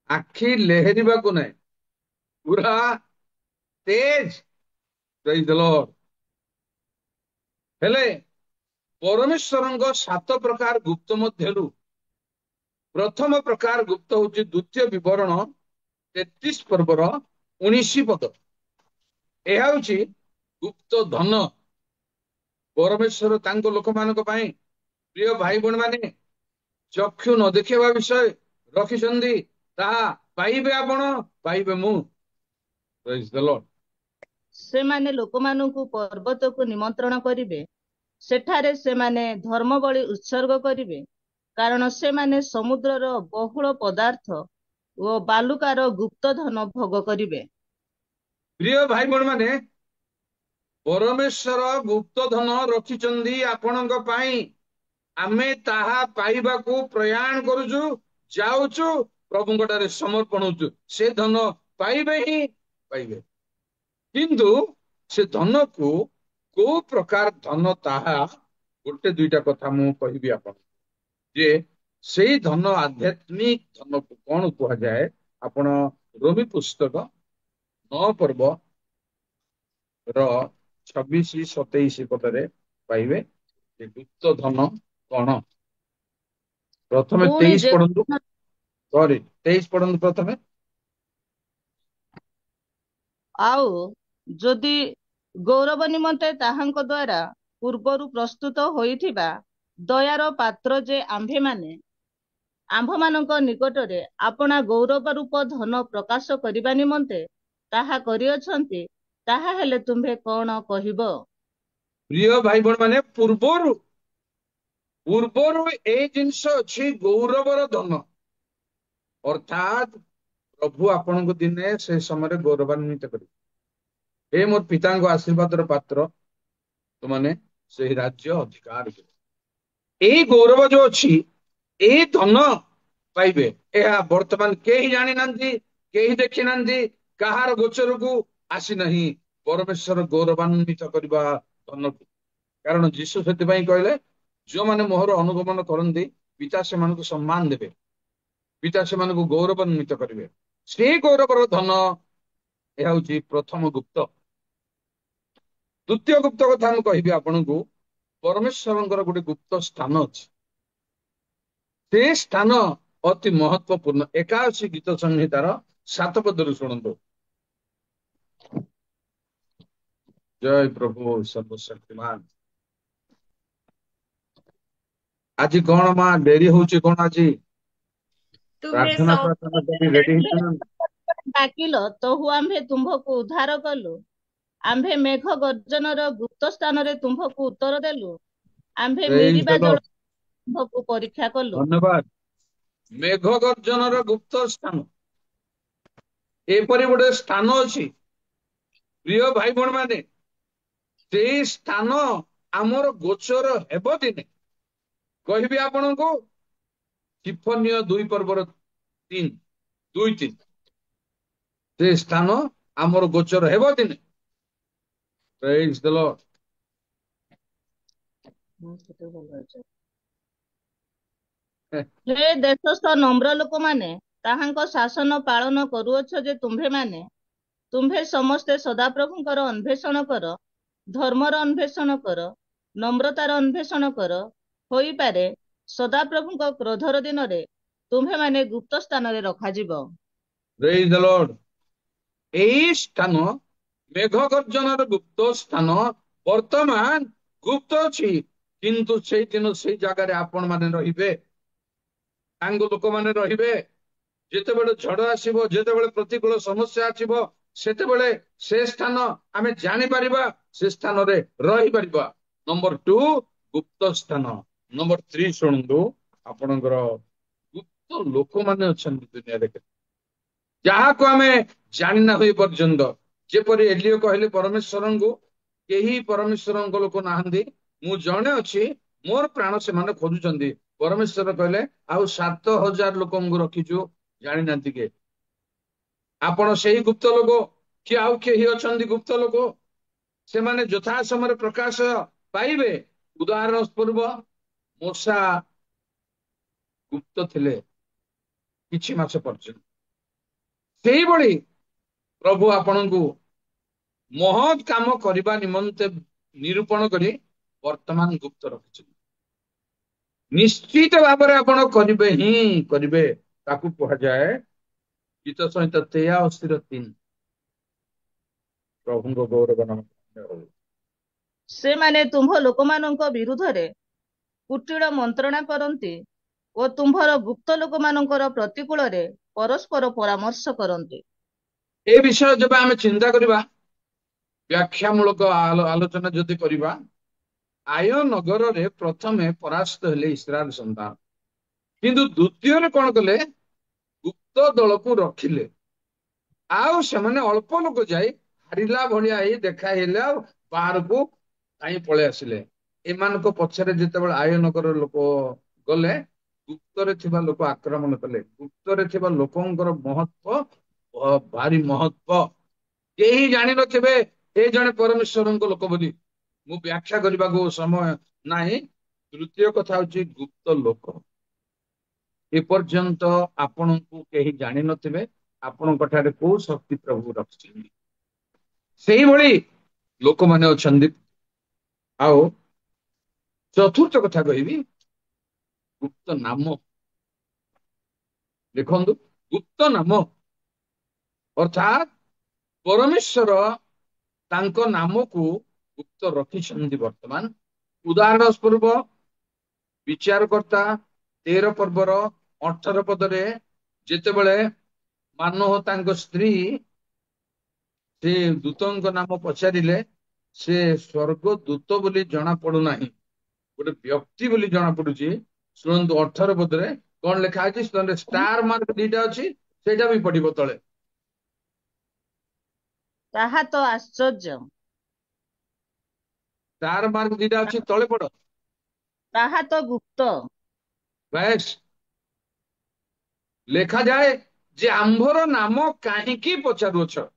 ଆଖି ଲେହେରିବାକୁ ନାହିଁ, ପୁରା ତେଜ। ପ୍ରେଜ୍ ଦ ଲର୍ଡ। ହେଲେ ପରମେଶ୍ୱରଙ୍କ 7 ପ୍ରକାର ଗୁପ୍ତ ମଧ୍ୟରୁ ପ୍ରଥମ ପ୍ରକାର ଗୁପ୍ତ ହଉଛି ଦ୍ଵିତୀୟ ବିବରଣ 33 ପର୍ବର 19 ପଦ। ଏହା ହଉଛି ଗୁପ୍ତ ଧନ। ପରମେଶ୍ୱର ତାଙ୍କ ଲୋକମାନଙ୍କ ପାଇଁ, ପ୍ରିୟ ଭାଇ ଭଉଣୀ ମାନେ, ଚକ୍ଷୁ ନ ଦେଖିବା ବିଷୟ ରଖିଛନ୍ତି, ତାହା ପାଇବେ ଆପଣ, ପାଇବେ ମୁଁ। ପ୍ରେଜ୍ ଦ ଲର୍ଡ। ସେମାନେ ଲୋକମାନଙ୍କୁ ପର୍ବତକୁ ନିମନ୍ତ୍ରଣ କରିବେ, ସେଠାରେ ସେମାନେ ଧର୍ମ ବଳି ଉତ୍ସର୍ଗ କରିବେ, କାରଣ ସେମାନେ ସମୁଦ୍ରର ବହୁଳ ପଦାର୍ଥ ଓ ବାଲୁକାର ଗୁପ୍ତ ଧନ ଭୋଗ କରିବେ। ପ୍ରିୟ ଭାଇ ଭଉଣୀ ମାନେ, ପରମେଶ୍ୱର ଗୁପ୍ତ ଧନ ରଖିଛନ୍ତି ଆପଣଙ୍କ ପାଇଁ। ଆମେ ତାହା ପାଇବାକୁ ପ୍ରୟାଣ କରୁଛୁ, ଯାଉଛୁ, ପ୍ରଭୁଙ୍କ ଠାରେ ସମର୍ପଣ ହଉଛୁ। ସେ ଧନ ପାଇବେ ହିଁ ପାଇବେ। କିନ୍ତୁ ସେ ଧନକୁ କୋଉ ପ୍ରକାର ଧନ, ତାହା ଗୋଟେ ଦୁଇଟା କଥା ମୁଁ କହିବି ଆପଣ, ଯେ ସେଇ ଧନ, ଆଧ୍ୟାତ୍ମିକ ଧନକୁ କଣ କୁହାଯାଏ। ଆପଣ ରୋମୀ ପୁସ୍ତକ 9 ପର୍ବ ର 26-27 ପଦରେ ପାଇବେ ଯେ ଗୁପ୍ତ ଧନ କଣ। ପ୍ରଥମେ ପୁଣି 23 ଯେ ପଢନ୍ତୁ। ସରି, 23 ପଢନ୍ତୁ ପ୍ରଥମେ। ଆଉ ଯଦି ଗୌରବ ନିମନ୍ତେ ତାହାଙ୍କ ଦ୍ଵାରା ପୂର୍ବରୁ ପ୍ରସ୍ତୁତ ହୋଇଥିବା ଦୟାର ପାତ୍ର ଯେ ଆମ୍ଭମାନଙ୍କ ନିକଟରେ ଆପଣା ଗୌରବ ରୂପ ଧନ ପ୍ରକାଶ କରିବା ନିମନ୍ତେ ତାହା କରିଅଛନ୍ତି, ତାହା ହେଲେ ତୁମ୍ଭେ କଣ କହିବ? ପ୍ରିୟ ଭାଇ ଭଉଣୀ ମାନେ, ପୂର୍ବରୁ ଏଇ ଜିନିଷ ଅଛି, ଗୌରବର ଧନ। ଅର୍ଥାତ୍ ପ୍ରଭୁ ଆପଣଙ୍କୁ ଦିନେ ସେ ସମୟରେ ଗୌରବାନ୍ୱିତ କରିବେ। ଏ ମୋର ପିତାଙ୍କ ଆଶୀର୍ବାଦର ପାତ୍ର, ତୁମାନେ ସେହି ରାଜ୍ୟ ଅଧିକାର କରିବ। ଏଇ ଗୌରବ ଯୋଉ ଅଛି, ଏଇ ଧନ ପାଇବେ। ଏହା ବର୍ତ୍ତମାନ କେହି ଜାଣିନାହାନ୍ତି, କେହି ଦେଖିନାହାନ୍ତି, କାହାର ଗୋଚରକୁ ଆସିନାହିଁ ପରମେଶ୍ୱର ଗୌରବାନ୍ୱିତ କରିବା ଧନକୁ। କାରଣ ଯୀଶୁ ସେଥିପାଇଁ କହିଲେ, ଯୋଉମାନେ ମୋହର ଅନୁଗମନ କରନ୍ତି, ପିତା ସେମାନଙ୍କୁ ସମ୍ମାନ ଦେବେ, ପିତା ସେମାନଙ୍କୁ ଗୌରବାନ୍ୱିତ କରିବେ। ସେଇ ଗୌରବର ଧନ, ଏହା ହଉଛି ପ୍ରଥମ ଗୁପ୍ତ। ଦ୍ଵିତୀୟ ଗୁପ୍ତ କଥା ମୁଁ କହିବି ଆପଣଙ୍କୁ। ପରମେଶ୍ୱରଙ୍କର ଗୋଟେ ଗୁପ୍ତ ସ୍ଥାନ ଅଛି। ସେ ସ୍ଥାନ ଅତି ମହତ୍ୱପୂର୍ଣ୍ଣ। 81 ଗୀତ ସଂହିତାର 7 ପଦରୁ ଶୁଣନ୍ତୁ। ଜୟ ପ୍ରଭୁ ସର୍ବଶକ୍ତିମାନ। ଆଜି କଣ ମା ଡେରି ହଉଛି କଣ? ଆଜି ତୁମେ ପ୍ରାର୍ଥନା କରି ରେଡି ହେଇଛୁ ନା? ଡାକିଲ, ତହୁ ଆମ୍ଭେ ତୁମ୍ଭକୁ ଉଦ୍ଧାର କଲୁ। ଆମ୍ଭେ ମେଘ ଗର୍ଜନର ଗୁପ୍ତ ସ୍ଥାନରେ ତୁମ୍ଭକୁ ଉତ୍ତର ଦେଲୁ। ଆମ୍ଭେ ପ୍ରେଜ୍ ଦ ମିଳିବା ଜଳ ଲର୍ଡ। ତୁମ୍ଭକୁ ପରୀକ୍ଷା କଲୁ। ଧନ୍ୟବାଦ। ମେଘ ଗର୍ଜନର ଗୁପ୍ତ ସ୍ଥାନ, ଏପରି ଗୋଟେ ସ୍ଥାନ ଅଛି। ପ୍ରିୟ ଭାଇ ଭଉଣୀ ମାନେ, ସେଇ ସ୍ଥାନ ଆମର ଗୋଚର ହେବ ଦିନେ। କହିବି ଆପଣଙ୍କୁ, ଟିଫନୀୟ 2 ପର୍ବର 3-2-3, ସେ ସ୍ଥାନ ଆମର ଗୋଚର ହେବ ଦିନେ। ପ୍ରେଜ୍ ଦ ଲର୍ଡ। ହେ ଦେଶସ୍ଥ ନମ୍ର ଲୋକମାନେ, ତାହାଙ୍କ ଶାସନ ପାଳନ କରୁଅଛ ଯେ ତୁମ୍ଭେ ସମସ୍ତେ ସଦାପ୍ରଭୁଙ୍କର ଅନ୍ୱେଷଣ କର, ଧର୍ମର ଅନ୍ୱେଷଣ କର, ନମ୍ରତାର ଅନ୍ୱେଷଣ କର। ହୋଇପାରେ ସଦାପ୍ରଭୁଙ୍କ କ୍ରୋଧର ଦିନରେ ତୁମ୍ଭେମାନେ ଗୁପ୍ତ ସ୍ଥାନରେ ରଖାଯିବ। ପ୍ରେଜ୍ ଦ ଲର୍ଡ। ଏଇ ସ୍ଥାନ, ମେଘ ଗର୍ଜନର ଗୁପ୍ତ ସ୍ଥାନ, ବର୍ତ୍ତମାନ ଗୁପ୍ତ ଅଛି। କିନ୍ତୁ ସେଇଦିନ ସେଇ ଜାଗାରେ ଆପଣ ମାନେ ରହିବେ, ତାଙ୍କ ଲୋକମାନେ ରହିବେ। ଯେତେବେଳେ ଝଡ଼ ଆସିବ, ଯେତେବେଳେ ପ୍ରତିକୂଳ ସମସ୍ୟା ଆସିବ, ସେତେବେଳେ ସେ ସ୍ଥାନ ଆମେ ଜାଣିପାରିବା, ସେ ସ୍ଥାନରେ ରହିପାରିବା। ନମ୍ବର 2, ଗୁପ୍ତ ସ୍ଥାନ। ନମ୍ବର 3 ଶୁଣନ୍ତୁ। ଆପଣଙ୍କର ଗୁପ୍ତ ଲୋକମାନେ ଅଛନ୍ତି ଦୁନିଆରେ, ଯାହାକୁ ଆମେ ଜାଣିନାହୁଁ ଏ ପର୍ଯ୍ୟନ୍ତ। ଯେପରି ଏଲିୟ କହିଲେ ପରମେଶ୍ୱରଙ୍କୁ, କେହି ପରମେଶ୍ୱରଙ୍କ ଲୋକ ନାହାନ୍ତି, ମୁଁ ଜଣେ ଅଛି, ମୋର ପ୍ରାଣ ସେମାନେ ଖୋଜୁଛନ୍ତି। ପରମେଶ୍ୱର କହିଲେ, ଆଉ 7,000 ଲୋକଙ୍କୁ ରଖିଛୁ, ଜାଣିନାହାନ୍ତି କିଏ। ଆପଣ ସେଇ ଗୁପ୍ତ ଲୋକ କି ଆଉ କେହି ଅଛନ୍ତି ଗୁପ୍ତ ଲୋକ? ସେମାନେ ଯଥା ସମୟରେ ପ୍ରକାଶ ପାଇବେ। ଉଦାହରଣ ସ୍ୱରୂପ, ମୂଷା ଗୁପ୍ତ ଥିଲେ କିଛି ମାସ ପର୍ଯ୍ୟନ୍ତ। ସେଇଭଳି ପ୍ରଭୁ ଆପଣଙ୍କୁ ମହତ୍ କାମ କରିବା ନିମନ୍ତେ ନିରୂପଣ କରି ବର୍ତ୍ତମାନ ଗୁପ୍ତ ରଖିଛନ୍ତି। ନିଶ୍ଚିତ ଭାବରେ ଆପଣ କରିବେ ହିଁ କରିବେ। ତାକୁ କୁହାଯାଏ ଗୀତ ସଂହିତା 83 ପ୍ରଭୁଙ୍କ ଗୌରବ ନାମ ହଉ। ସେମାନେ ତୁମ୍ଭ ଲୋକମାନଙ୍କ ବିରୁଦ୍ଧରେ କୁଟିଳ ମନ୍ତ୍ରଣା କରନ୍ତି ଓ ତୁମ୍ଭର ଗୁପ୍ତ ଲୋକମାନଙ୍କର ପ୍ରତିକୂଳରେ ପରସ୍ପର ପରାମର୍ଶ କରନ୍ତି। ଏ ବିଷୟ ଯେବେ ଆମେ ଚିନ୍ତା କରିବା, ବ୍ୟାଖ୍ୟାମୂଳକ ଆଲୋଚନା ଯଦି କରିବା, ଆୟ ନଗରରେ ପ୍ରଥମେ ପରାସ୍ତ ହେଲେ ଇସ୍ରାଏଲ ସନ୍ତାନ, କିନ୍ତୁ ଦ୍ୱିତୀୟରେ କଣ କଲେ? ଗୁପ୍ତ ଦଳକୁ ରଖିଲେ। ଆଉ ସେମାନେ ଅଳ୍ପ ଲୋକ ଯାଇ ହାରିଲା ଭଳିଆ ହେଇ ଦେଖା ହେଲେ ଆଉ ବାହାରକୁ କାହିଁ ପଳେଇ ଆସିଲେ। ଏମାନଙ୍କ ପଛରେ ଯେତେବେଳେ ଆୟ ନଗର ଲୋକ ଗଲେ, ଗୁପ୍ତରେ ଥିବା ଲୋକ ଆକ୍ରମଣ କଲେ। ଗୁପ୍ତରେ ଥିବା ଲୋକଙ୍କର ମହତ୍ଵ ଭାରି ମହତ୍ଵ। କେହି ଜାଣିନଥିବେ ଏ ଜଣେ ପରମେଶ୍ୱରଙ୍କ ଲୋକ ବୋଲି। ମୁଁ ବ୍ୟାଖ୍ୟା କରିବାକୁ ସମୟ ନାହିଁ। ତୃତୀୟ କଥା ହଉଛି ଗୁପ୍ତ ଲୋକ। ଏପର୍ଯ୍ୟନ୍ତ ଆପଣଙ୍କୁ କେହି ଜାଣିନଥିବେ ଆପଣଙ୍କ ଠାରେ କୋଉ ଶକ୍ତି ପ୍ରଭୁ ରଖିଛନ୍ତି। ସେଇଭଳି ଲୋକମାନେ ଅଛନ୍ତି। ଆଉ ଚତୁର୍ଥ କଥା କହିବି, ଗୁପ୍ତ ନାମ। ଦେଖନ୍ତୁ, ଗୁପ୍ତ ନାମ ଅର୍ଥାତ୍ ପରମେଶ୍ୱର ତାଙ୍କ ନାମକୁ ଗୁପ୍ତ ରଖିଛନ୍ତି। ବର୍ତ୍ତମାନ ଉଦାହରଣ ସ୍ୱରୂପ ବିଚାରକର୍ତ୍ତା 13 ପର୍ବର 18 ପଦରେ ଯେତେବେଳେ ମାନୋହ ତାଙ୍କ ସ୍ତ୍ରୀ ସେ ଦୂତଙ୍କ ନାମ ପଚାରିଲେ, ସେ ସ୍ୱର୍ଗ ଦୂତ ବୋଲି ଜଣା ପଡୁନାହିଁ, ଗୋଟେ ବ୍ୟକ୍ତି ବୋଲି ଜଣା ପଡୁଛି। ଶୁଣନ୍ତୁ 18 ପଦରେ କଣ ଲେଖା ଅଛି? ଷ୍ଟାର ମାର୍କ 2ଟା ଅଛି, ସେଇଟା ବି ପଡିବ ତଳେ। ତାହା ତ ଆଶ୍ଚର୍ଯ୍ୟ, ଷ୍ଟାର ମାର୍କ 2ଟା ଅଛି, ତଳେ ପଡ। ତାହା ତ ଗୁପ୍ତ। ବେଶ ଲେଖାଯାଏ ଯେ ଆମ୍ଭର ନାମ କାହିଁକି ପଚାରୁଅଛ?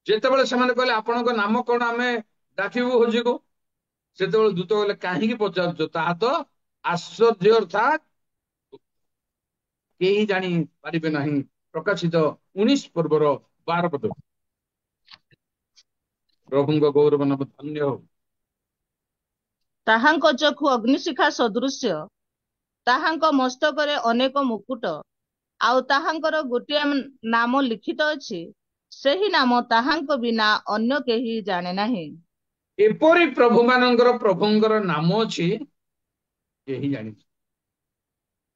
ଯେତେବେଳେ ସେମାନେ କହିଲେ ଆପଣଙ୍କ ନାମ କଣ, ଆମେ ଡାକିବୁ ହୋଜିକୁ, ସେତେବେଳେ ଦୂତ କହିଲେ କାହିଁକି ପଚାରୁଛ? ତାହା ତ ଆଶ୍ଚର୍ଯ୍ୟ, ଅର୍ଥାତ୍ କେହି ଜାଣି ପାରିବେ ନାହିଁ। ପ୍ରକାଶିତ 19 ପର୍ବର 12 ପଦ। ପ୍ରଭୁଙ୍କ ଗୌରବ ନାମ ଧନ୍ୟ ହଉ। ତାହାଙ୍କ ଚକ୍ଷୁ ଅଗ୍ନିଶିଖା ସଦୃଶ୍ୟ, ତାହାଙ୍କ ମସ୍ତକରେ ଅନେକ ମୁକୁଟ, ଆଉ ତାହାଙ୍କର ଗୋଟିଏ ନାମ ଲିଖିତ ଅଛି, ସେହି ନାମ ତାହାଙ୍କ ବିନା ଅନ୍ୟ କେହି ଜାଣେ ନାହିଁ। ଏପରି ପ୍ରଭୁଙ୍କର ନାମ ଅଛି, କେହି ଜାଣିଛି,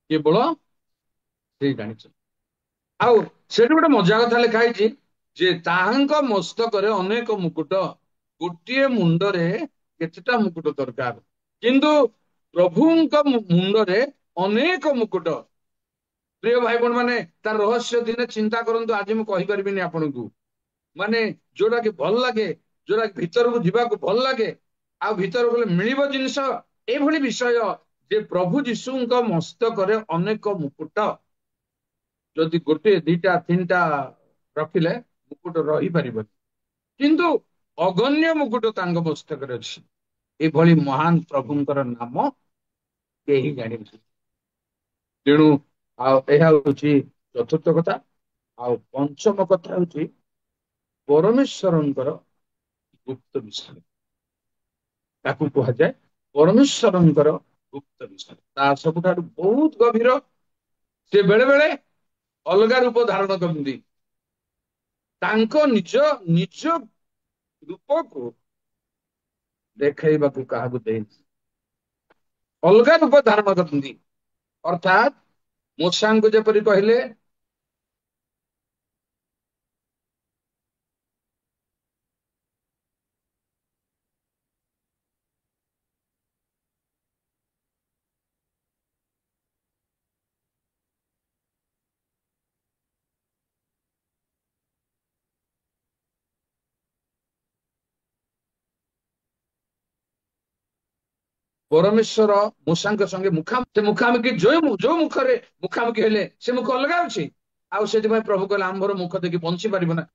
କେବଳ ସେ ଜାଣିଛନ୍ତି। ଆଉ ସେଠି ଗୋଟେ ମଜା କଥା ଲେଖା ହେଇଛି ଯେ ତାହାଙ୍କ ମସ୍ତକରେ ଅନେକ ମୁକୁଟ। ଗୋଟିଏ ମୁଣ୍ଡରେ କେତେଟା ମୁକୁଟ ଦରକାର, କିନ୍ତୁ ପ୍ରଭୁଙ୍କ ମୁଣ୍ଡରେ ଅନେକ ମୁକୁଟ। ପ୍ରିୟ ଭାଇ ଭଉଣୀ ମାନେ, ତାର ରହସ୍ୟ ଦିନେ ଚିନ୍ତା କରନ୍ତୁ। ଆଜି ମୁଁ କହିପାରିବିନି ଆପଣଙ୍କୁ। ମାନେ ଯୋଉଟା କି ଭଲ ଲାଗେ, ଯୋଉଟା ଭିତରକୁ ଯିବାକୁ ଭଲ ଲାଗେ, ଆଉ ଭିତରକୁ ଗଲେ ମିଳିବ ଜିନିଷ, ଏଭଳି ବିଷୟ ଯେ ପ୍ରଭୁ ଯୀଶୁଙ୍କ ମସ୍ତକରେ ଅନେକ ମୁକୁଟ। ଯଦି ଗୋଟେ 2ଟା 3ଟା ରଖିଲେ ମୁକୁଟ ରହିପାରିବନି, କିନ୍ତୁ ଅଗଣ୍ୟ ମୁକୁଟ ତାଙ୍କ ମସ୍ତକରେ ଅଛି। ଏଭଳି ମହାନ ପ୍ରଭୁଙ୍କର ନାମ କେହି ଜାଣିନାହାନ୍ତି। ତେଣୁ ଆଉ ଏହା ହଉଛି ଚତୁର୍ଥ କଥା। ଆଉ ପଞ୍ଚମ କଥା ହଉଛି ପରମେଶ୍ୱରଙ୍କର ଗୁପ୍ତ ବିଷୟ। ତାକୁ କୁହାଯାଏ ପରମେଶ୍ୱରଙ୍କର ଗୁପ୍ତ ବିଷୟ। ତା ସବୁଠାରୁ ବହୁତ ଗଭୀର। ସେ ବେଳେ ବେଳେ ଅଲଗା ରୂପ ଧାରଣ କରନ୍ତି। ତାଙ୍କ ନିଜ ନିଜ ରୂପକୁ ଦେଖେଇବାକୁ କାହାକୁ ଦେଇଛି, ଅଲଗା ରୂପ ଧାରଣ କରନ୍ତି। ଅର୍ଥାତ୍ ମୂଷାଙ୍କୁ ଯେପରି କହିଲେ ପରମେଶ୍ୱର ମୂଷାଙ୍କ ସଙ୍ଗେ ମୁଖାମୁଖି ଯୋଉ ମୁଖରେ ମୁଖାମୁଖି ହେଲେ ସେ ମୁଖ ଅଲଗା ଅଛି। ଆଉ ସେଥିପାଇଁ ପ୍ରଭୁ କହିଲେ ଆମ୍ଭର ମୁଖ ଦେଖି ବଞ୍ଚି ପାରିବ ନା।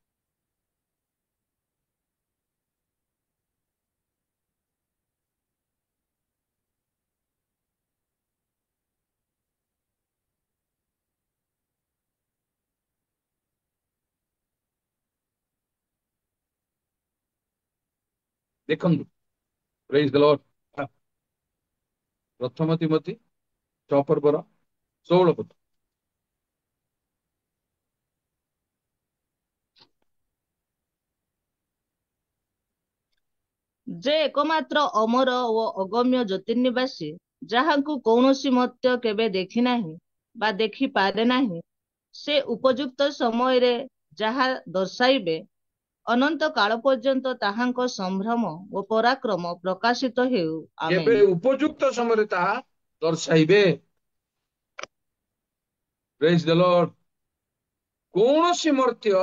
ଦେଖନ୍ତୁ, ପ୍ରେଜ୍ ଦ ଲର୍ଡ। ପ୍ରଥମ ତିମୋଥୀ 6 ପର୍ବର 16 ପଦ। ଯେ ଏକମାତ୍ର ଅମର ଓ ଅଗମ୍ୟ ଜ୍ୟୋତିର୍ନିବାସୀ, ଯାହାଙ୍କୁ କୌଣସି ମର୍ତ୍ତ୍ୟ କେବେ ଦେଖିନାହିଁ ବା ଦେଖିପାରେ ନାହିଁ, ସେ ଉପଯୁକ୍ତ ସମୟରେ ଯାହା ଦର୍ଶାଇବେ, ଅନନ୍ତ କାଳ ପର୍ଯ୍ୟନ୍ତ ତାହାଙ୍କ ସମ୍ଭ୍ରମ ଓ ପରାକ୍ରମ ପ୍ରକାଶିତ ହେଉ। କେବେ ଆମେନ୍। ଉପଯୁକ୍ତ ସମୟରେ ତାହା ଦର୍ଶାଇବେ। ପ୍ରେଜ୍ ଦ ଲର୍ଡ। କୌଣସି ମର୍ତ୍ତ୍ୟ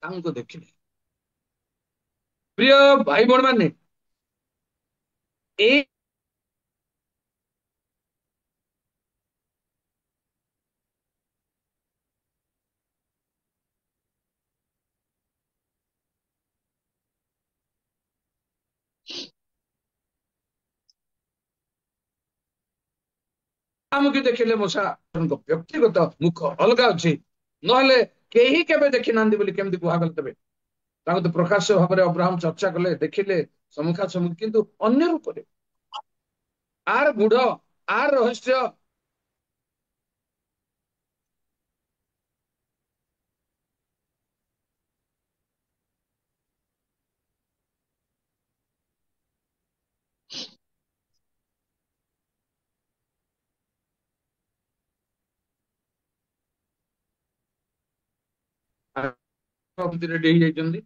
ତାଙ୍କୁ ଦେଖିଲେ। ପ୍ରିୟ ଭାଇ ଭଉଣୀ ମାନେ, ଏଇ ଆମକୁ ଦେଖିଲେ ମୂଷାଙ୍କ ବ୍ୟକ୍ତିଗତ ମୁଖ ଅଲଗା ଅଛି, ନହେଲେ କେହି କେବେ ଦେଖିନାହାନ୍ତି ବୋଲି କେମିତି କୁହାଗଲେ ତେବେ? ତାଙ୍କୁ ତ ପ୍ରକାଶ୍ୟ ଭାବରେ ଅବ୍ରାହମ ଚର୍ଚ୍ଚା କଲେ, ଦେଖିଲେ ସମ୍ମୁଖା ସମ୍ମୁଖୀ, କିନ୍ତୁ ଅନ୍ୟ ରୂପରେ। ଆର ଗୁଢ, ଆର ରହସ୍ୟ ରେଡି ହେଇଯାଇଛନ୍ତି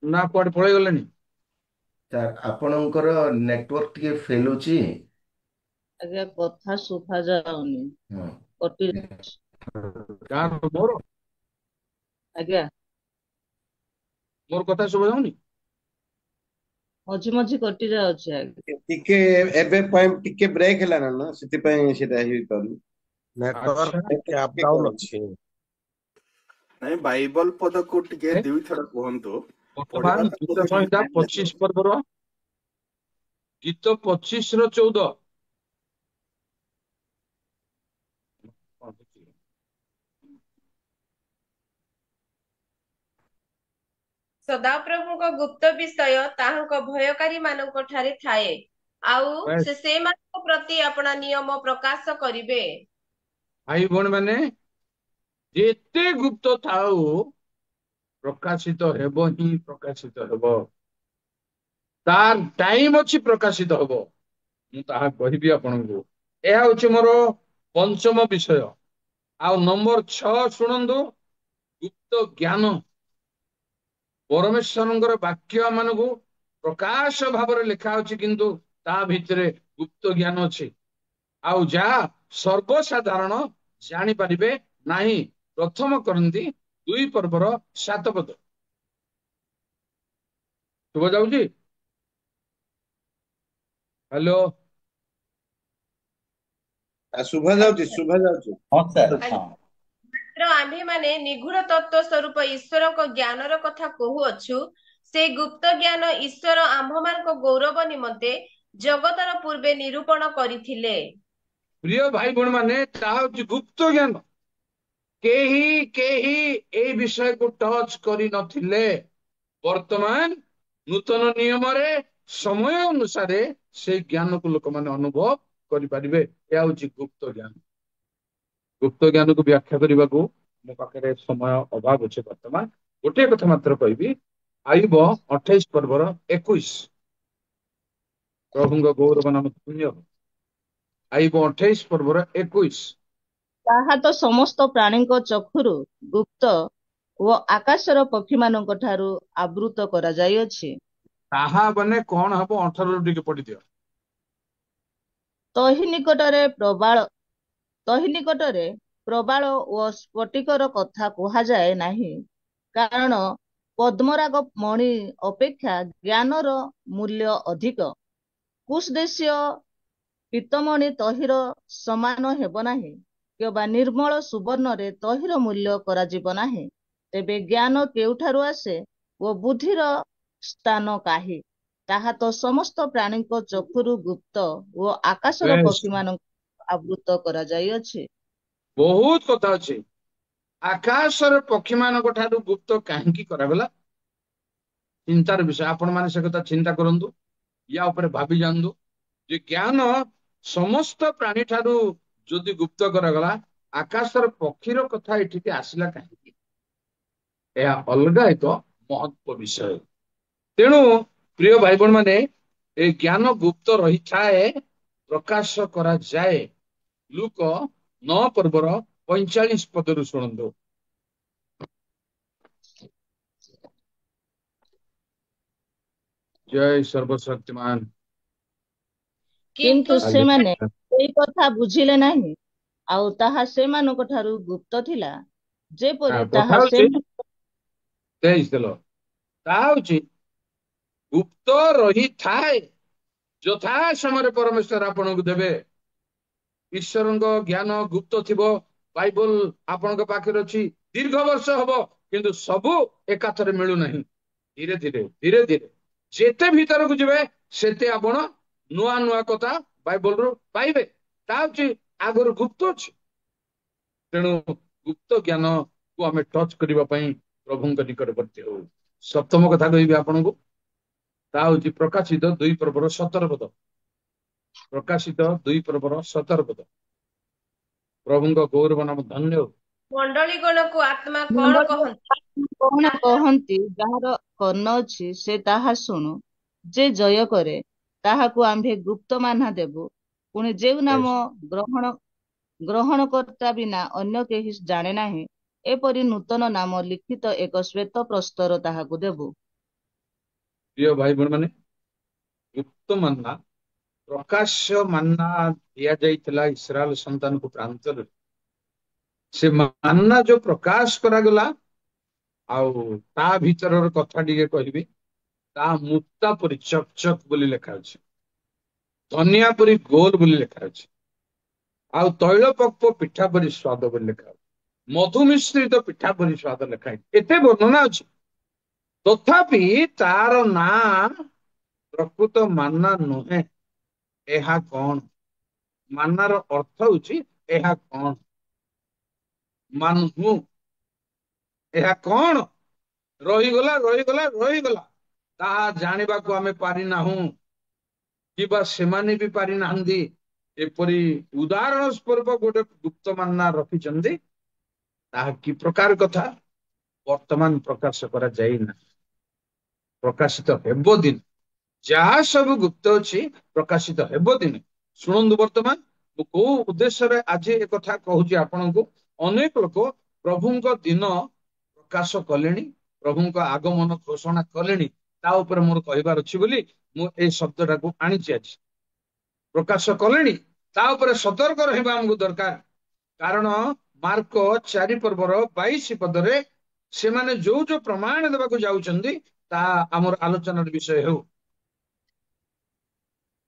ନା କୁଆଡେ ପଳେଇ ଗଲେଣି? ସାର୍ ଆପଣଙ୍କର ନେଟୱାର୍କ ଟିକେ ଫେଲ୍ ହଉଛି। ଆଜ୍ଞା, କଥା ଶୁଭା ଯାଉନି, ହଁ। କଟି କାହାର? ମୋର ଆଜ୍ଞା, ମୋର କଥା ଶୁଭା ଯାଉନି? ମଝି ମଝି କଟି ଯାଉଛି ଆଜ୍ଞା। ଟିକେ ଏବେ ପାଇଁ ଟିକେ ବ୍ରେକ୍ ହେଲା ନା ସେଥିପାଇଁ ସେଟା ହେଇପାରୁନି। ଆଚ୍ଛା, ନେଟୱାର୍କ ଟିକେ ଅପ୍ ଡାଉନ୍ ଅଛି। ନାଇଁ, ବାଇବଲ ପଦକୁ ଟିକେ ଦୁଇଥର କୁହନ୍ତୁ। ବର୍ତ୍ତମାନ ପଢିବାଟା ଗୀତ ବୋଧେ ଟିକେ ସଂହିତା ଟାଇମ୍ ଲାଗିବ। 25 ପର୍ବର ଗୀତ 25 ର 14। ସଦାପ୍ରଭୁଙ୍କ ଗୁପ୍ତ ବିଷୟ ତାହାଙ୍କ ଭୟକାରୀ ମାନଙ୍କ ଠାରେ ଥାଏ, ଆଉ ବାସ୍, ସେ ସେମାନଙ୍କ ପ୍ରତି ଆପଣା ନିୟମ ପ୍ରକାଶ କରିବେ। ଭାଇ ଭଉଣୀ ମାନେ, ଯେତେ ଗୁପ୍ତ ଥାଉ ପ୍ରକାଶିତ ହେବ ହିଁ ପ୍ରକାଶିତ ହେବ। ତାର ଟାଇମ ଅଛି, ପ୍ରକାଶିତ ହବ। ମୁଁ ତାହା କହିବି ଆପଣଙ୍କୁ। ଏହା ହଉଛି ମୋର ପଞ୍ଚମ ବିଷୟ। ଆଉ ନମ୍ବର 6 ଶୁଣନ୍ତୁ, ଗୁପ୍ତ ଜ୍ଞାନ। ପରମେଶ୍ୱରଙ୍କର ବାକ୍ୟ ମାନଙ୍କୁ ପ୍ରକାଶ ଭାବରେ ଲେଖା ଅଛି, କିନ୍ତୁ ତା ଭିତରେ ଗୁପ୍ତ ଜ୍ଞାନ ଅଛି, ଆଉ ଯାହା ସର୍ବସାଧାରଣ ଜାଣିପାରିବେ ନାହିଁ। ପ୍ରଥମ କରନ୍ତି 2 ପର୍ବର 7 ପଦ। ଶୁଭା ଯାଉଛି? ହ୍ୟାଲୋ। ଶୁଭା ଯାଉଛି, ଶୁଭା ଯାଉଛି। ହଁ ସାର୍, ହଁ। ମାତ୍ର ଆମ୍ଭେମାନେ ନିଗୂଢ ତତ୍ତ୍ୱ ସ୍ୱରୂପ ଈଶ୍ୱରଙ୍କ ଜ୍ଞାନର କଥା କହୁଅଛୁ। ସେ ଗୁପ୍ତ ଜ୍ଞାନ ଈଶ୍ୱର ଆମ୍ଭମାନଙ୍କ ଗୌରବ ନିମନ୍ତେ ଜଗତର ପୂର୍ବେ ନିରୂପଣ କରିଥିଲେ। ପ୍ରିୟ ଭାଇ ଭଉଣୀ ମାନେ, ତାହା ହଉଛି ଗୁପ୍ତ ଜ୍ଞାନ। କେହି କେହି ଏଇ ବିଷୟକୁ ଟଚ କରିନଥିଲେ। ବର୍ତ୍ତମାନ ନୂତନ ନିୟମରେ ସମୟ ଅନୁସାରେ ସେଇ ଜ୍ଞାନକୁ ଲୋକମାନେ ଅନୁଭବ କରିପାରିବେ। ଏହା ହଉଛି ଗୁପ୍ତ ଜ୍ଞାନ। ଗୁପ୍ତ ଜ୍ଞାନକୁ ବ୍ୟାଖ୍ୟା କରିବାକୁ ମୋ ପାଖରେ ସମୟ ଅଭାବ ଅଛି। ବର୍ତ୍ତମାନ ଗୋଟିଏ କଥା ମାତ୍ର କହିବି, ଆୟୁବ 28 ପର୍ବର 21। ପ୍ରଭୁଙ୍କ ଗୌରବ ନାମ ପୁଣ୍ୟ। ଆୟୁବ 28 ପର୍ବର 21। ତାହା ତ ସମସ୍ତ ପ୍ରାଣୀଙ୍କ ଚକ୍ଷୁରୁ ଗୁପ୍ତ ଓ ଆକାଶର ପକ୍ଷୀମାନଙ୍କ ଠାରୁ ଆବୃତ କରାଯାଇଅଛି। ତାହା ମାନେ କଣ ହବ? 18ରୁ ଟିକେ ପଢିଦିଅ। ତହି ନିକଟରେ ପ୍ରବାଳ ତହି ନିକଟରେ ପ୍ରବାଳ ଓ ସ୍ଫଟିକର କଥା କୁହାଯାଏ ନାହିଁ, କାରଣ ପଦ୍ମରାଗ ମଣି ଅପେକ୍ଷା ଜ୍ଞାନର ମୂଲ୍ୟ ଅଧିକ। କୁଶ ଦେଶୀୟ ପୀତମଣି ତହିର ସମାନ ହେବ ନାହିଁ, କିମ୍ବା ନିର୍ମଳ ସୁବର୍ଣ୍ଣରେ ତହିର ମୂଲ୍ୟ କରାଯିବ ନାହିଁ। ତେବେ ଜ୍ଞାନ କେଉଁଠାରୁ ଆସେ ଓ ବୁଦ୍ଧିର ସ୍ଥାନ କାହିଁ? ତାହା ତ ସମସ୍ତ ପ୍ରାଣୀଙ୍କ ଚକ୍ଷୁରୁ ଗୁପ୍ତ ଓ ଆକାଶର ବେଶ, ପକ୍ଷୀମାନଙ୍କୁ ଆବୃତ କରାଯାଇଅଛି। ବହୁତ କଥା ଅଛି। ଆକାଶର ପକ୍ଷୀ ମାନଙ୍କ ଠାରୁ ଗୁପ୍ତ କାହିଁକି କରାଗଲା? ଚିନ୍ତାର ବିଷୟ। ଆପଣ ମାନେ ସେ କଥା ଚିନ୍ତା କରନ୍ତୁ, ୟା ଉପରେ ଭାବି ଯାଆନ୍ତୁ ଯେ ଜ୍ଞାନ ସମସ୍ତ ପ୍ରାଣୀ ଠାରୁ ଯଦି ଗୁପ୍ତ କରାଗଲା, ଆକାଶର ପକ୍ଷୀର କଥା ଏଠିକି ଆସିଲା କାହିଁକି? ଏହା ଅଲଗା ଏକ ମହତ୍ଵ ବିଷୟ। ତେଣୁ ପ୍ରିୟ ଭାଇ ଭଉଣୀ ମାନେ, ଏ ଜ୍ଞାନ ଗୁପ୍ତ ରହିଥାଏ, ପ୍ରକାଶ କରାଯାଏ। ଲୁକ 9 ପର୍ବର 45 ପଦରୁ ଶୁଣନ୍ତୁ। ଜୟ ସର୍ବଶକ୍ତିମାନ। କିନ୍ତୁ କିନ୍ତୁ ସେମାନେ ହାଲେଲୁୟା। ସେଇ କଥା ବୁଝିଲେ ନାହିଁ, ଆଉ ତାହା ସେମାନଙ୍କ ଠାରୁ ଗୁପ୍ତ ଥିଲା, ଯେପରି କଥା ତାହା ହଉଛି ତେଇଶ ତାହା ହଉଛି ଗୁପ୍ତ ରହିଥାଏ। ଯଥା ସମୟରେ ପରମେଶ୍ୱର ଆପଣଙ୍କୁ ଦେବେ। ଈଶ୍ୱରଙ୍କ ଜ୍ଞାନ ଗୁପ୍ତ ଥିବ। ବାଇବଲ ଆପଣଙ୍କ ପାଖରେ ଅଛି, ଦୀର୍ଘ ବର୍ଷ ହବ, କିନ୍ତୁ ସବୁ ଏକାଥରେ ମିଳୁନାହିଁ। ଧୀରେ ଧୀରେ ଧୀରେ ଧୀରେ ଯେତେ ଭିତରକୁ ଯିବେ, ସେତେ ଆପଣ ନୂଆ ନୂଆ କଥା ବାଇବଲରୁ ପାଇବେ। ତା ହଉଛି ଆଗରୁ ଗୁପ୍ତ ଅଛି। ତେଣୁ ଗୁପ୍ତ ଜ୍ଞାନକୁ ଆମେ ଟଚ୍ କରିବା ପାଇଁ ପ୍ରଭୁଙ୍କ ନିକଟବର୍ତ୍ତୀ ହଉ। ସପ୍ତମ କଥା କହିବି ଆପଣଙ୍କୁ, ତା ହଉଛି ପ୍ରକାଶିତ 2 ପର୍ବର 17 ପଦ। ପ୍ରକାଶିତ 2 ପର୍ବର 17 ପଦ। ପ୍ରଭୁଙ୍କ ଗୌରବ ନାମ ଧନ୍ୟ ହଉ। ମଣ୍ଡଳୀଗଣକୁ ଆତ୍ମା କଣ ମଣ୍ଡଳୀ କହନ୍ତି? କଣ କହନ୍ତି, ଯାହାର କର୍ଣ୍ଣ ଅଛି ସେ ତାହା ଶୁଣୁ। ଯେ ଜୟ କରେ ତାହାକୁ ଆମ୍ଭେ ଗୁପ୍ତ ମାନ୍ନା ଦେବୁ, ପୁଣି ଯେଉଁ ନାମ ଗ୍ରହଣକର୍ତ୍ତା ବିନା ଅନ୍ୟ କେହି ଜାଣେ ନାହିଁ, ଏପରି ନୂତନ ନାମ ଲିଖିତ ଏକ ଶ୍ୱେତ ପ୍ରସ୍ତର ତାହାକୁ ଦେବୁ। ପ୍ରିୟ ଭାଇ ଭଉଣୀ ମାନେ, ଗୁପ୍ତ ମାନ୍ନା, ପ୍ରକାଶ୍ୟ ମାନ୍ନା ଦିଆଯାଇଥିଲା ଇସ୍ରାଏଲ ସନ୍ତାନକୁ ପ୍ରାନ୍ତରରେ। ସେ ମାନ୍ନା ଯୋଉ ପ୍ରକାଶ କରାଗଲା, ଆଉ ତା ଭିତରର କଥା ଟିକେ କହିବି। ତା ମୁକ୍ତା ପରି ଚକଚକ ବୋଲି ଲେଖା ଅଛି, ଧନିଆ ପରି ଗୋଲ ବୋଲି ଲେଖା ଅଛି, ଆଉ ତୈଳ ପକ୍ୱ ପିଠା ପରି ସ୍ୱାଦ ବୋଲି ଲେଖା ଅଛି, ମଧୁମିଶ୍ରିତ ପିଠା ପରି ସ୍ୱାଦ ଲେଖା ଅଛି। ଏତେ ବର୍ଣ୍ଣନା ଅଛି, ତଥାପି ତାର ନାଁ ପ୍ରକୃତ ମାନ୍ନା ନୁହେଁ। ଏହା କଣ? ମାନ୍ନାର ଅର୍ଥ ହଉଛି ଏହା କଣ, ମାନୁ, ଏହା କଣ? ରହିଗଲା ରହିଗଲା ରହିଗଲା, ତାହା ଜାଣିବାକୁ ଆମେ ପାରିନାହୁଁ, କିବା ସେମାନେ ବି ପାରିନାହାନ୍ତି। ଏପରି ଉଦାହରଣ ସ୍ୱରୂପ ଗୋଟେ ଗୁପ୍ତ ମାନ୍ନା ରଖିଛନ୍ତି। ତାହା କି ପ୍ରକାର କଥା ବର୍ତ୍ତମାନ ପ୍ରକାଶ କରାଯାଇନା, ପ୍ରକାଶିତ ହେବ ଦିନ। ଯାହା ସବୁ ଗୁପ୍ତ ଅଛି ପ୍ରକାଶିତ ହେବ ଦିନେ। ଶୁଣନ୍ତୁ, ବର୍ତ୍ତମାନ ମୁଁ କୋଉ ଉଦ୍ଦେଶ୍ୟରେ ଆଜି ଏ କଥା କହୁଛି ଆପଣଙ୍କୁ। ଅନେକ ଲୋକ ପ୍ରଭୁଙ୍କ ଦିନ ପ୍ରକାଶ କଲେଣି, ପ୍ରଭୁଙ୍କ ଆଗମନ ଘୋଷଣା କଲେଣି। ତା ଉପରେ ମୋର କହିବାର ଅଛି ବୋଲି ମୁଁ ଏଇ ଶବ୍ଦଟାକୁ ଆଣିଛି ଆଜି। ପ୍ରକାଶ କଲେଣି, ତା ଉପରେ ସତର୍କ ରହିବା ଆମକୁ ଦରକାର। କାରଣ ମାର୍କ 4 ପର୍ବର 22 ପଦରେ ସେମାନେ ଯୋଉ ଯୋଉ ପ୍ରମାଣ ଦେବାକୁ ଯାଉଛନ୍ତି, ତାହା ଆମର ଆଲୋଚନାର ବିଷୟ ହେଉ।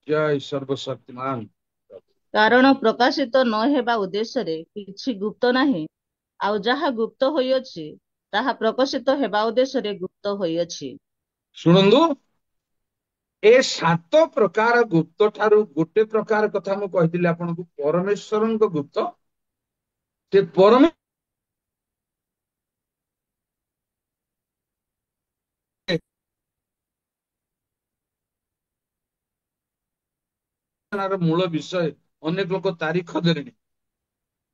ଜୟ ସର୍ବଶକ୍ତିମାନ। କାରଣ ପ୍ରକାଶିତ ନ ହେବା ଉଦ୍ଦେଶ୍ୟରେ କିଛି ଗୁପ୍ତ ନାହିଁ, ଆଉ ଯାହା ଗୁପ୍ତ ହୋଇଅଛି ତାହା ପ୍ରକାଶିତ ହେବା ଉଦ୍ଦେଶ୍ୟରେ ଗୁପ୍ତ ହୋଇଅଛି। ଶୁଣନ୍ତୁ, ଏ 7 ପ୍ରକାର ଗୁପ୍ତ ଠାରୁ ଗୋଟେ ପ୍ରକାର କଥା ମୁଁ କହିଥିଲି ଆପଣଙ୍କୁ, ପରମେଶ୍ୱରଙ୍କ ଗୁପ୍ତ। ସେ ମୂଳ ବିଷୟ। ଅନେକ ଲୋକ ତାରିଖ ଦେଲେଣି,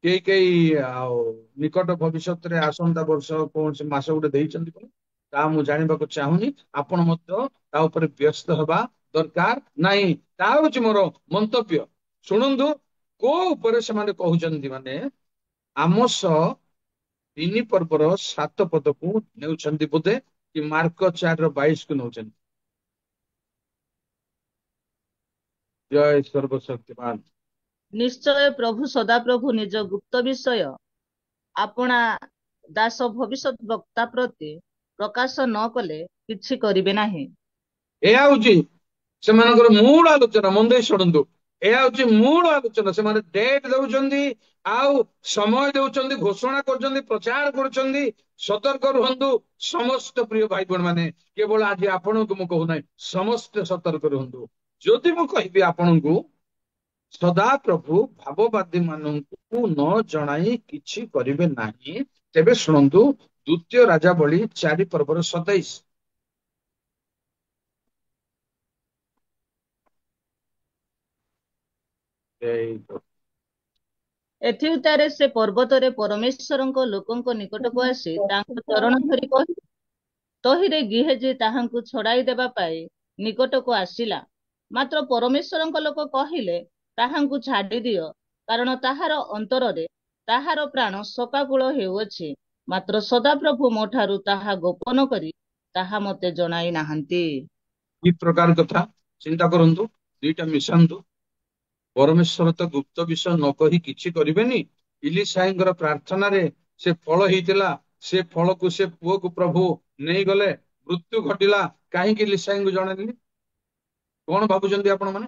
କେହି କେହି ଆଉ ନିକଟ ଭବିଷ୍ୟତରେ ଆସନ୍ତା ବର୍ଷ କୌଣସି ମାସ ଗୋଟେ ଦେଇଛନ୍ତି, ତାହା ମୁଁ ଜାଣିବାକୁ ଚାହୁଁନି। ଆପଣ ମଧ୍ୟ ତା ଉପରେ ବ୍ୟସ୍ତ ହେବା ଦରକାର ନାହିଁ। ତା ହଉଛି ମୋର ମନ୍ତବ୍ୟ। ଶୁଣନ୍ତୁ, କୋଉ ଉପରେ ସେମାନେ କହୁଛନ୍ତି, ମାନେ ଆମୋସ 3 ପର୍ବର 7 ପଦକୁ ନେଉଛନ୍ତି ବୋଧେ, କି ମାର୍କ 4ର 22 କୁ ନେଉଛନ୍ତି। ଜୟ ସର୍ବଶକ୍ତିମାନ। ନିଶ୍ଚୟ ପ୍ରଭୁ ସଦାପ୍ରଭୁ ନିଜ ଗୁପ୍ତ ବିଷୟ ଆପଣା ଦାସ ଭବିଷ୍ୟତ ବକ୍ତା ପ୍ରତି ପ୍ରକାଶ ନ କଲେ କିଛି କରିବେ ନାହିଁ। ଏହା ହଉଛି ସେମାନଙ୍କର ମୂଳ ଆଲୋଚନା। ମନ ଦେଇ ଶୁଣନ୍ତୁ, ଏହା ହଉଛି ମୂଳ ଆଲୋଚନା। ସେମାନେ ଡେଟ୍ ଦଉଛନ୍ତି, ଆଉ ସମୟ ଦଉଛନ୍ତି, ଘୋଷଣା କରୁଛନ୍ତି, ପ୍ରଚାର କରୁଛନ୍ତି। ସତର୍କ ରୁହନ୍ତୁ ସମସ୍ତ ପ୍ରିୟ ଭାଇ ଭଉଣୀ ମାନେ। କେବଳ ଆଜି ଆପଣଙ୍କୁ ମୁଁ କହୁନାହିଁ, ସମସ୍ତେ ସତର୍କ ରୁହନ୍ତୁ। ଯଦି ମୁଁ କହିବି ଆପଣଙ୍କୁ, ସଦାପ୍ରଭୁ ଭାବବାଦୀ ମାନଙ୍କୁ ନ ଜଣାଇ କିଛି କରିବେ ନାହିଁ, ତେବେ ଶୁଣନ୍ତୁ ଦ୍ୱିତୀୟ ରାଜାବଳୀ 4:27। ଏଥିଉତ୍ତାରେ ସେ ପର୍ବତରେ ପରମେଶ୍ୱରଙ୍କ ଲୋକଙ୍କ ନିକଟକୁ ଆସି ତାଙ୍କ ଚରଣ ଧରି କହିଲେ, ତହିଁରେ ଗିହେଜୀ ତାହାଙ୍କୁ ଛଡ଼ାଇ ଦେବା ପାଇଁ ନିକଟକୁ ଆସିଲା। ମାତ୍ର ପରମେଶ୍ୱରଙ୍କ ଲୋକ କହିଲେ, ତାହାଙ୍କୁ ଛାଡ଼ି ଦିଅ, କାରଣ ତାହାର ଅନ୍ତରରେ ତାହାର ପ୍ରାଣ ଶୋକାକୁଳ ହେଉଅଛି। ମାତ୍ର ସଦାପ୍ରଭୁ ମୋ ଠାରୁ ତାହା ଗୋପନ କରି ତାହା ମତେ ଜଣାଇ ନାହାନ୍ତି। କି ପ୍ରକାର କଥା ଚିନ୍ତା କରନ୍ତୁ, ଦୁଇଟା ମିଶାନ୍ତୁ। ପରମେଶ୍ୱର ତ ଗୁପ୍ତ ବିଷୟ ନ କହି କିଛି କରିବେନି। ଇଲିଶାଇଙ୍କର ପ୍ରାର୍ଥନାରେ ସେ ଫଳ ହେଇଥିଲା, ସେ ଫଳକୁ ସେ ପୁଅକୁ ପ୍ରଭୁ ନେଇଗଲେ, ମୃତ୍ୟୁ ଘଟିଲା। କାହିଁକି ଇଲିଶାଇଙ୍କୁ ଜଣେଇଲେନି? କଣ ଭାବୁଛନ୍ତି ଆପଣମାନେ?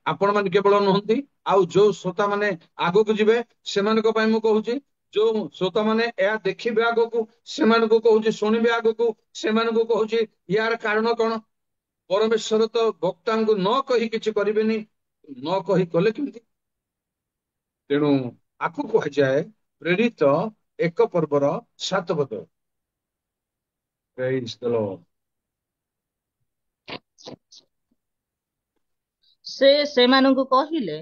ଆପଣମାନେ କେବଳ ନୁହନ୍ତି, ଆଉ ଯୋଉ ଶ୍ରୋତା ମାନେ ଆଗକୁ ଯିବେ ସେମାନଙ୍କ ପାଇଁ ମୁଁ କହୁଛି, ଯୋଉ ଶ୍ରୋତା ମାନେ ଏହା ଦେଖିବେ ଆଗକୁ ସେମାନଙ୍କୁ କହୁଛି, ଶୁଣିବେ ଆଗକୁ ସେମାନଙ୍କୁ କହୁଛି, ୟାର କାରଣ କଣ? ପରମେଶ୍ୱର ତ ବକ୍ତାଙ୍କୁ ନ କହି କିଛି କରିବେନି, ନ କହି କଲେ କେମିତି? ତେଣୁ ଆକୁ କୁହାଯାଏ ପ୍ରେରିତ 1:7। Praise the Lord. ସେ ସେମାନଙ୍କୁ କହିଲେ,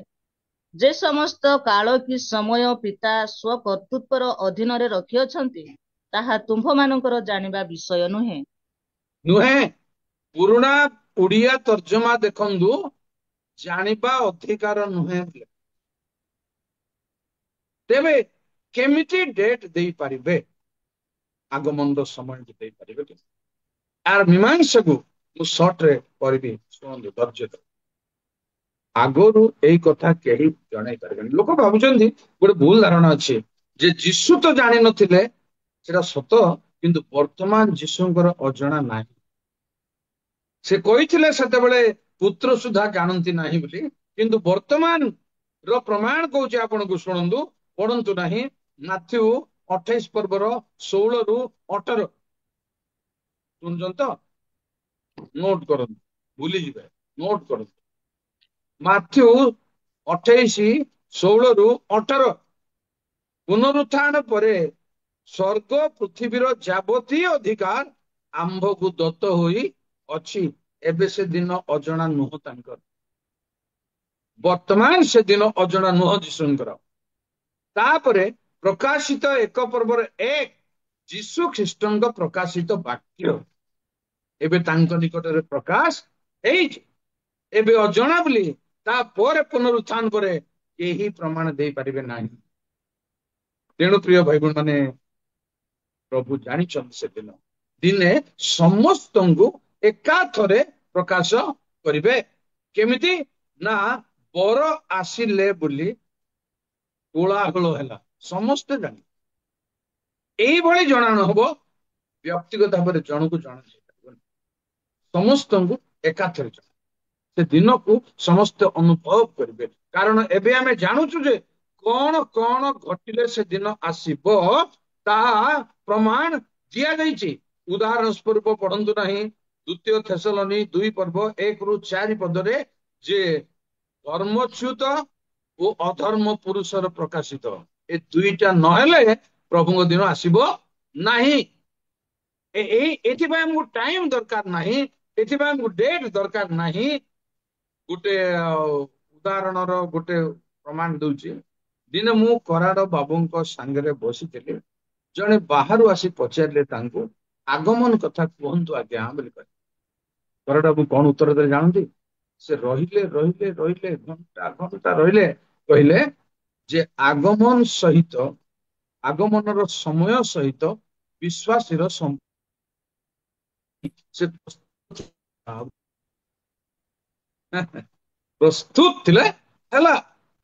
ଯେ ସମସ୍ତ କାଳ କି ସମୟ ପିତା ସ୍ୱକର୍ତ୍ତୃତ୍ୱର ଅଧୀନରେ ରଖିଅଛନ୍ତି, ତାହା ତୁମ୍ଭମାନଙ୍କର ଜାଣିବା ବିଷୟ ନୁହେଁ। ନୁହେଁ। ପୁରୁଣା ଓଡ଼ିଆ ତର୍ଜମା ଦେଖନ୍ତୁ, ଜାଣିବା ଅଧିକାର ନୁହେଁ। ତେବେ କେମିତି ଡେଟ୍ ଦେଇପାରିବେ? ଆଗମନର ସମୟ ଦେଇପାରିବେ କି? ଆର ମୀମାଂସାକୁ ମୁଁ ସର୍ଟରେ କରିବି, ଶୁଣନ୍ତୁ ଧୈର୍ଯ୍ୟ ଧର। ଆଗରୁ ଏଇ କଥା କେହି ଜଣେଇ ପାରିବେନି। ଲୋକ ଭାବୁଛନ୍ତି, ଗୋଟେ ଭୁଲ ଧାରଣା ଅଛି ଯେ ଯୀଶୁ ତ ଜାଣିନଥିଲେ, ସେଟା ସତ, କିନ୍ତୁ ବର୍ତ୍ତମାନ ଯୀଶୁଙ୍କର ଅଜଣା ନାହିଁ। ସେ କହିଥିଲେ ସେତେବେଳେ ପୁତ୍ର ସୁଦ୍ଧା ଜାଣନ୍ତି ନାହିଁ ବୋଲି, କିନ୍ତୁ ବର୍ତ୍ତମାନ ର ପ୍ରମାଣ କହୁଛି ଆପଣଙ୍କୁ, ଶୁଣନ୍ତୁ, ପଢନ୍ତୁ ନାହିଁ, ମାଥ୍ୟୁ 28:16-18। ଶୁଣୁଛନ୍ତି ତ? ନୋଟ କରନ୍ତୁ, ଭୁଲିଯିବେ, ନୋଟ କରନ୍ତୁ। ମାଥ୍ୟୁ 28:16-18। ପୁନରୁତ୍ଥାନ ପରେ ସ୍ୱର୍ଗ ପୃଥିବୀର ଯାବତୀୟ ଅଧିକାର ଆମ୍ଭକୁ ଦତ୍ତ ହୋଇ ଅଛି। ଏବେ ସେ ଦିନ ଅଜଣା ନୁହଁ ତାଙ୍କର। ବର୍ତ୍ତମାନ ସେ ଦିନ ଅଜଣା ନୁହଁ ଯୀଶୁଙ୍କର। ତାପରେ ପ୍ରକାଶିତ 1:1 ଯୀଶୁ ଖ୍ରୀଷ୍ଟଙ୍କ ପ୍ରକାଶିତ ବାକ୍ୟ ଏବେ ତାଙ୍କ ନିକଟରେ ପ୍ରକାଶ ହେଇଛି। ଏବେ ଅଜଣା ବୋଲି ତାପରେ ପୁନରୁତ୍ଥାନ ପରେ କେହି ପ୍ରମାଣ ଦେଇପାରିବେ ନାହିଁ। ତେଣୁ ପ୍ରିୟ ଭାଇ ଭଉଣୀ ମାନେ, ପ୍ରଭୁ ଜାଣିଛନ୍ତି ସେଦିନ ଦିନେ ସମସ୍ତଙ୍କୁ ଏକାଥରେ ପ୍ରକାଶ କରିବେ। କେମିତି ନା, ବର ଆସିଲେ ବୋଲି କୋଳାହଳ ହେଲା, ସମସ୍ତେ ଜାଣି। ଏଇଭଳି ଜଣାଣ ହବ, ବ୍ୟକ୍ତିଗତ ଭାବରେ ଜଣକୁ ଜଣା ଯାଇପାରିବନି, ସମସ୍ତଙ୍କୁ ଏକାଥରେ ଜଣା। ସେ ଦିନକୁ ସମସ୍ତେ ଅନୁଭବ କରିବେ। କାରଣ ଏବେ ଆମେ ଜାଣୁଛୁ ଯେ କଣ କଣ ଘଟିଲେ ସେ ଦିନ ଆସିବ, ତାହା ପ୍ରମାଣ ଦିଆଯାଇଛି। ଉଦାହରଣ ସ୍ୱରୂପ ପଢନ୍ତୁ ନାହିଁ, 2 ଥେସଲୋନି 2:1-4 ଯେ ଧର୍ମଚ୍ୟୁତ ଓ ଅଧର୍ମ ପୁରୁଷର ପ୍ରକାଶିତ, ଏ ଦୁଇଟା ନହେଲେ ପ୍ରଭୁଙ୍କ ଦିନ ଆସିବ ନାହିଁ। ଏଥିପାଇଁ ଆମକୁ ଟାଇମ ଦରକାର ନାହିଁ, ଏଥିପାଇଁ ଆମକୁ ଡେଟ୍ ଦରକାର ନାହିଁ। ଗୋଟେ ଉଦାହରଣର ଗୋଟେ ପ୍ରମାଣ ଦଉଛି। ଦିନେ ମୁଁ କରାଡ଼ ବାବୁଙ୍କ ସାଙ୍ଗରେ ବସିଥିଲି। ଜଣେ ବାହାରୁ ଆସି ପଚାରିଲେ ତାଙ୍କୁ, ଆଗମନ କଥା କୁହନ୍ତୁ ଆଜ୍ଞା ବୋଲି କହିଲେ। କରାଡ଼ ବାବୁ କଣ ଉତ୍ତର ଦେଲେ ଜାଣନ୍ତି? ସେ ରହିଲେ ଘଣ୍ଟା ଘଣ୍ଟା ରହିଲେ, କହିଲେ ଯେ ଆଗମନର ସମୟ ସହିତ ବିଶ୍ୱାସୀର ସେ ପ୍ରସ୍ତୁତ ଥିଲେ ହେଲା।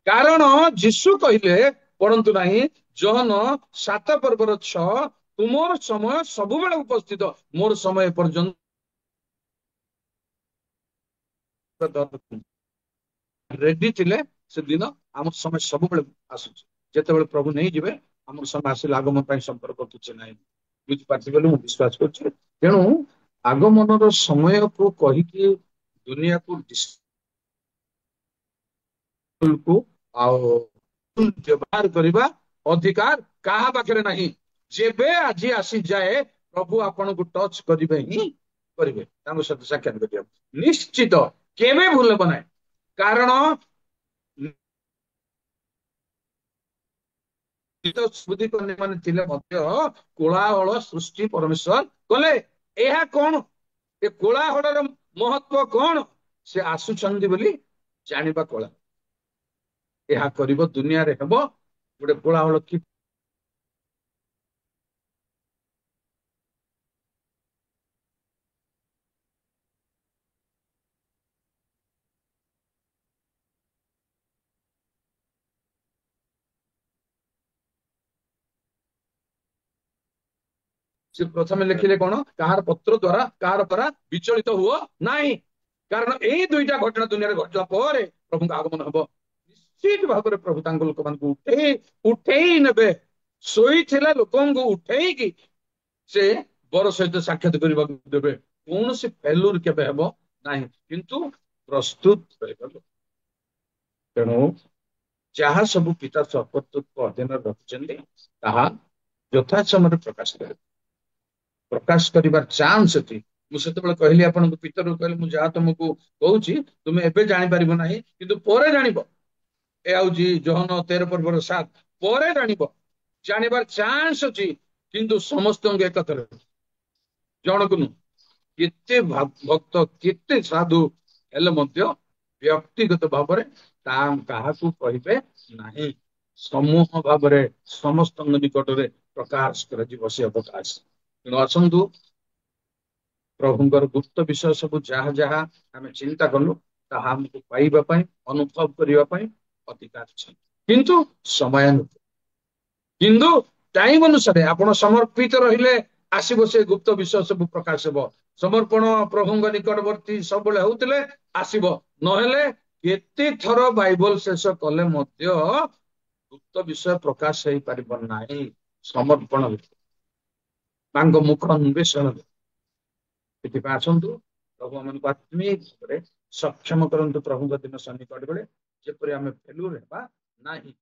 କାରଣ ଯୀଶୁ କହିଲେ, ପଢନ୍ତୁ ନାହିଁ, ଜହନ 7:6, ତୁମର ସମୟ ସବୁବେଳେ ଉପସ୍ଥିତ, ମୋର ସମୟ ପର୍ଯ୍ୟନ୍ତ ରେଡି ଥିଲେ। ସେଦିନ ଆମ ସମୟ ସବୁବେଳେ ଆସୁଛି। ଯେତେବେଳେ ପ୍ରଭୁ ନେଇଯିବେ, ଆମର ସମୟ ଆସିଲେ ଆଗମନ ପାଇଁ ସମ୍ପର୍କ କିଛି ନାହିଁ। ବୁଝିପାରୁଛି ବୋଲି ମୁଁ ବିଶ୍ୱାସ କରୁଛି। ତେଣୁ ଆଗମନର ସମୟକୁ କହିକି ଦୁନିଆକୁ ଆଉ ବ୍ୟବହାର କରିବା ଅଧିକାର କାହା ପାଖରେ ନାହିଁ। ଯେବେ ଆଜି ଆସିଯାଏ ପ୍ରଭୁ ଆପଣଙ୍କୁ ଟଚ୍ କରିବେ ହିଁ କରିବେ, ତାଙ୍କ ସହିତ ସାକ୍ଷାତ କରିବାକୁ ନିଶ୍ଚିତ କେବେ ଭୁଲ ହେବ ନାହିଁ। କାରଣ ମାନେ ଥିଲେ ମଧ୍ୟ କୋଳାହଳ ସୃଷ୍ଟି ପରମେଶ୍ୱର କଲେ। ଏହା କଣ? ଏ କୋଳାହଳର ମହତ୍ଵ କଣ? ସେ ଆସୁଛନ୍ତି ବୋଲି ଜାଣିବା କଳା। ଏହା କରିବ ଦୁନିଆରେ ହେବ ଗୋଟେ କୋଳାହଳ କି ସେ ପ୍ରଥମେ ଲେଖିଲେ କଣ? କାହାର ପତ୍ର ଦ୍ଵାରା କାହାର ଦ୍ଵାରା ବିଚଳିତ ହୁଅ ନାହିଁ। କାରଣ ଏଇ ଦୁଇଟା ଘଟଣା ଦୁନିଆରେ ଘଟିଲା ପରେ ପ୍ରଭୁଙ୍କ ଆଗମନ ହବ। ନିଶ୍ଚିତ ଭାବରେ ପ୍ରଭୁ ତାଙ୍କ ଲୋକମାନଙ୍କୁ ଉଠେଇ ନେବେ। ଶୋଇଥିଲା ଲୋକଙ୍କୁ ଉଠେଇକି ସେ ବର ସହିତ ସାକ୍ଷାତ କରିବାକୁ ଦେବେ। କୌଣସି ଫେଲୁର କେବେ ହେବ ନାହିଁ, କିନ୍ତୁ ପ୍ରସ୍ତୁତ ରହିବ। ତେଣୁ ଯାହା ସବୁ ପିତା ସର୍ବୋତ୍ତଙ୍କ ଅଧୀନରେ ରଖିଛନ୍ତି ତାହା ଯଥା ସମୟରେ ପ୍ରକାଶ କରିବେ। ପ୍ରକାଶ କରିବାର ଚାନ୍ସ ଅଛି। ମୁଁ ସେତେବେଳେ କହିଲି ଆପଣଙ୍କୁ, ପିତରକୁ କହିଲି ମୁଁ ଯାହା ତମକୁ କହୁଛି ତୁମେ ଏବେ ଜାଣିପାରିବ ନାହିଁ, କିନ୍ତୁ ପରେ ଜାଣିବ। ଏ ହଉଛି ଯୋହନ 13 ପର୍ବର 7। ପରେ ଜାଣିବ, ଜାଣିବାର ଚାନ୍ସ ଅଛି, କିନ୍ତୁ ସମସ୍ତଙ୍କୁ ଏକଥରେ ଜଣକୁ ନୁହଁ। କେତେ ଭକ୍ତ କେତେ ସାଧୁ ହେଲେ ମଧ୍ୟ ବ୍ୟକ୍ତିଗତ ଭାବରେ କାହାକୁ କହିବେ ନାହିଁ। ସମୂହ ଭାବରେ ସମସ୍ତଙ୍କ ନିକଟରେ ପ୍ରକାଶ କରାଯିବ ସେ ଅବକାଶ। ତେଣୁ ଆସନ୍ତୁ, ପ୍ରଭୁଙ୍କର ଗୁପ୍ତ ବିଷୟ ସବୁ ଯାହା ଯାହା ଆମେ ଚିନ୍ତା କଲୁ ତାହା ଆମକୁ ପାଇବା ପାଇଁ, ଅନୁଭବ କରିବା ପାଇଁ ଅଧିକାର ଅଛି। କିନ୍ତୁ ସମୟାନୁକୂଳ, କିନ୍ତୁ ଟାଇମ ଅନୁସାରେ ଆପଣ ସମର୍ପିତ ରହିଲେ ଆସିବ ସେ ଗୁପ୍ତ ବିଷୟ ସବୁ ପ୍ରକାଶ ହେବ। ସମର୍ପଣ ପ୍ରଭୁଙ୍କ ନିକଟବର୍ତ୍ତୀ ସବୁବେଳେ ହଉଥିଲେ ଆସିବ। ନହେଲେ କେତେ ଥର ବାଇବଲ ଶେଷ କଲେ ମଧ୍ୟ ଗୁପ୍ତ ବିଷୟ ପ୍ରକାଶ ହେଇପାରିବ ନାହିଁ। ସମର୍ପଣ ତାଙ୍କ ମୁଖ ଅନ୍ୱେଷଣ। ସେଥିପାଇଁ ଆସନ୍ତୁ, ପ୍ରଭୁ ଆମମାନଙ୍କୁ ଆତ୍ମୀୟ ଭାବରେ ସକ୍ଷମ କରନ୍ତୁ ପ୍ରଭୁଙ୍କ ଦିନ ସନ୍ନିକଟ ବେଳେ, ଯେପରି ଆମେ ଫେଲୁର ହେବା ନାହିଁ।